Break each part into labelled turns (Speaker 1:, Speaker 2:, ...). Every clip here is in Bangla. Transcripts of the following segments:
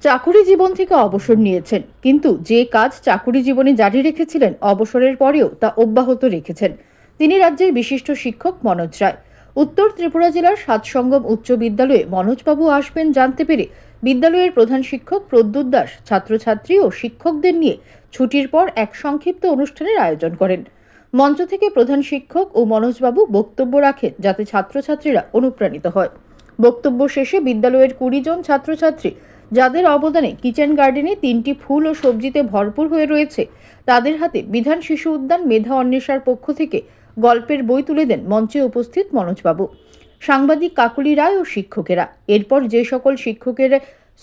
Speaker 1: চাকুরি জীবন থেকে অবসর নিয়েছেন, কিন্তু যে কাজ চাকুরি জীবনে জারি রেখেছিলেন অবসরের পরেও তা অব্যাহত রেখেছেন তিনি রাজ্যের বিশিষ্ট শিক্ষক মনোজ রায়। উত্তর ত্রিপুরা জেলার সাতসঙ্গম উচ্চ বিদ্যালয়ে মনোজবাবু আসবেন জানতে পেরে বিদ্যালয়ের প্রধান শিক্ষক প্রদ্যুৎ দাস ছাত্রছাত্রী ও শিক্ষকদের নিয়ে ছুটির পর এক সংক্ষিপ্ত অনুষ্ঠানের আয়োজন করেন। মঞ্চ থেকে প্রধান শিক্ষক ও মনোজবাবু বক্তব্য রাখেন যাতে ছাত্রছাত্রীরা অনুপ্রাণিত হয়। বক্তব্য শেষে বিদ্যালয়ের 20 জন ছাত্রছাত্রী যাদের অবদানে কিচেন গার্ডেনে 3টি ফুল ও সবজিতে ভরপুর হয়ে রয়েছে তাদের হাতে বিধান শিশু উদ্যান মেধা অন্বেষার পক্ষ থেকে গল্পের বই তুলে দেন মঞ্চে উপস্থিত মনোজবাবু, সাংবাদিক কাকুলি রায় ও শিক্ষকেরা। এরপর যে সকল শিক্ষকের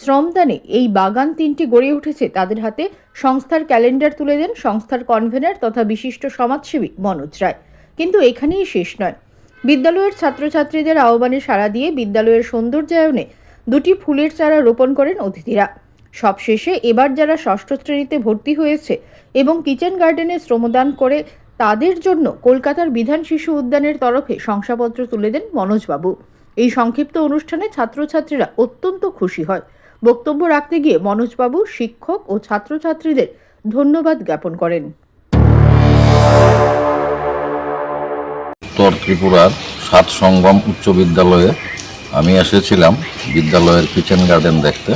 Speaker 1: শ্রমদানে এই বাগান 3টি গড়ে উঠেছে তাদের হাতে সংস্থার ক্যালেন্ডার তুলে দেন সংস্থার কনভেনার তথা বিশিষ্ট সমাজসেবী মনোজ রায়। কিন্তু এখানেই শেষ নয়, বিদ্যালয়ের ছাত্রছাত্রীদের আহ্বানে সাড়া দিয়ে বিদ্যালয়ের সৌন্দর্যায়নে 2টি ফুলের চারা রোপণ করেন অতিথিরা। সবশেষে এবার যারা ষষ্ঠ শ্রেণীতে ভর্তি হয়েছে এবং কিচেন গার্ডেনে শ্রমদান করে তাদের জন্য কলকাতার বিধান শিশু উদ্যানের তরফে শংসাপত্র তুলে দেন মনোজবাবু। এই সংক্ষিপ্ত অনুষ্ঠানে ছাত্রছাত্রীরা অত্যন্ত খুশি হয়। বক্তব্য রাখতে গিয়ে মনোজবাবু শিক্ষক ও ছাত্রছাত্রীদের ধন্যবাদ জ্ঞাপন করেন।
Speaker 2: উত্তর ত্রিপুরার সাতসঙ্গম উচ্চ বিদ্যালয়ে আমি এসেছিলাম বিদ্যালয়ের কিচেন গার্ডেন দেখতে।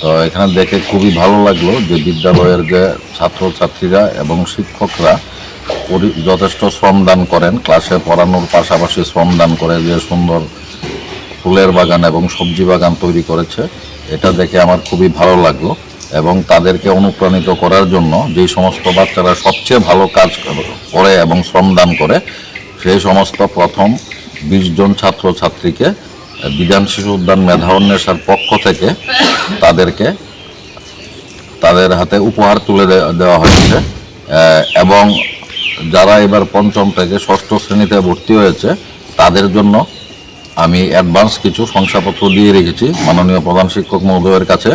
Speaker 2: তো এখানে দেখে খুবই ভালো লাগলো যে বিদ্যালয়ের যে ছাত্রছাত্রীরা এবং শিক্ষকরা যথেষ্ট শ্রমদান করেন, ক্লাসে পড়ানোর পাশাপাশি শ্রমদান করে যে সুন্দর ফুলের বাগান এবং সবজি বাগান তৈরি করেছে, এটা দেখে আমার খুবই ভালো লাগলো। এবং তাদেরকে অনুপ্রাণিত করার জন্য যেই সমস্ত বাচ্চারা সবচেয়ে ভালো কাজ করে এবং শ্রমদান করে সেই সমস্ত প্রথম 20 জন ছাত্রছাত্রীকে বিধান শিশু উদ্যান মেধা অন্বেষার পক্ষ থেকে তাদের হাতে উপহার তুলে দেওয়া হয়েছে। এবং যারা এবার পঞ্চম থেকে ষষ্ঠ শ্রেণীতে ভর্তি হয়েছে তাদের জন্য আমি অ্যাডভান্স কিছু শংসাপত্র দিয়ে রেখেছি মাননীয় প্রধান শিক্ষক মহোদয়ের কাছে,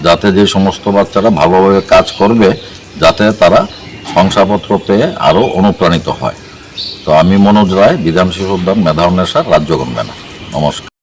Speaker 2: যাতে যে সমস্ত বাচ্চারা ভালোভাবে কাজ করবে যাতে তারা শংসাপত্র পেয়ে আরও অনুপ্রাণিত হয়। তো আমি মনোজ রায়, বিধান শিশু উদ্যান মেধা অন্বেষার রাজ্য কনভেনর। নমস্কার।